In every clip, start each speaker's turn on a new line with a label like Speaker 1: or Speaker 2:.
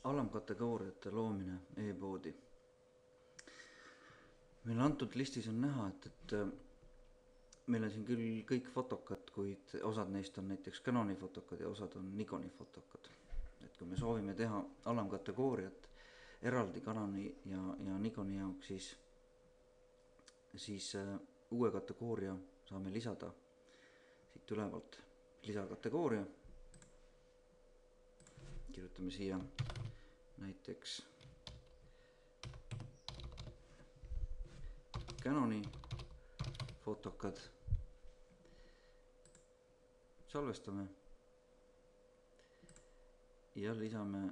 Speaker 1: Alamkategooriate loomine e-poodi. Meil antud listis on näha, et meil on siin küll kõik fotokad, kuid osad neist on näiteks Canoni fotokad ja osad on Nikoni fotokad. Et kui me soovime teha alamkategooriat eraldi Canoni ja Nikoni jaoks, siis uue kategooria saame lisada siit ülevalt lisakategooria. Kirjutame siia näiteks Canoni fotokad, salvestame ja lisame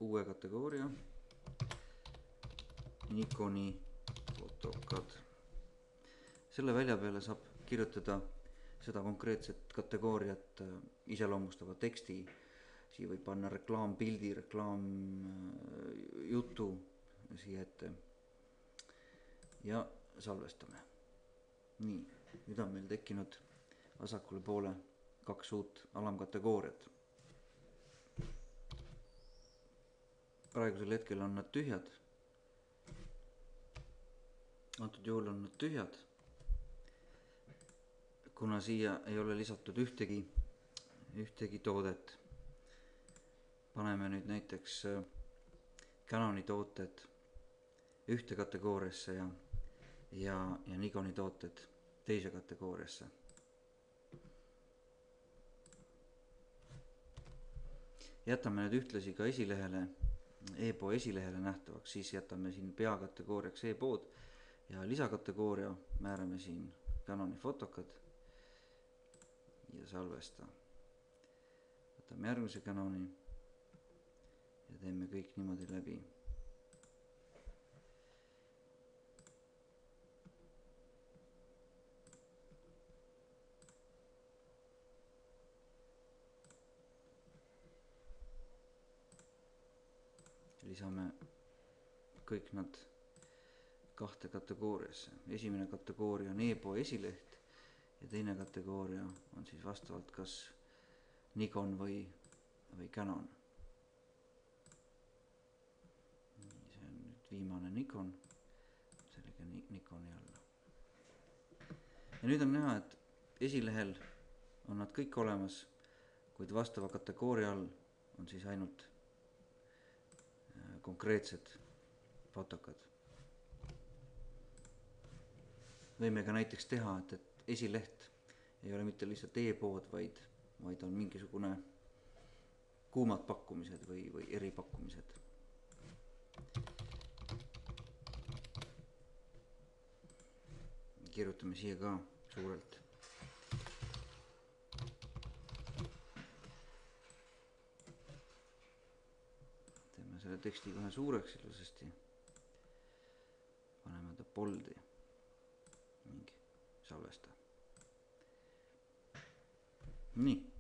Speaker 1: uue kategooria Nikoni fotokad. Selle välja peale saab kirjutada seda konkreetset kategooriat iseloomustava teksti. Siia võib panna reklaampildi, reklaamjutu siia ette ja salvestame. Nii, nüüd on meil tekkinud vasakule poole 2 uut alamkategooriat. Praegusel hetkel on nad tühjad. Antud juhul on nad tühjad, kuna siia ei ole lisatud ühtegi toodet. Paneme nüüd näiteks Canoni tooted ühte kategooriasse ja Nikoni tooted teise kategooriasse. Jätame nüüd ühtlasi ka esilehele, e-poe esilehele nähtavaks, siis jätame siin peakategooriaks e-pood ja lisakategooria määrame siin Canoni fotokad ja salvesta. Võtame järgmise Canoni ja teeme kõik niimoodi läbi. Lisame kõik nad 2 kategooriasse. Esimene kategooria on e-poe esileht ja teine kategooria on siis vastavalt kas Nikon või Canon. See on nüüd viimane Nikon, sellega Nikoni alla. Ja nüüd on näha, et esilehel on nad kõik olemas, kuid vastava kategooria all on siis ainult konkreetsed fotokad. Võime ka näiteks teha, et esileht ei ole mitte lihtsalt e-pood, vaid on mingisugune kuumad pakkumised või eripakkumised. Kirjutame siia ka suurelt. Teeme selle teksti kohe suureks ilusasti. Paneme ta boldi. Mingi salvesta. Nii.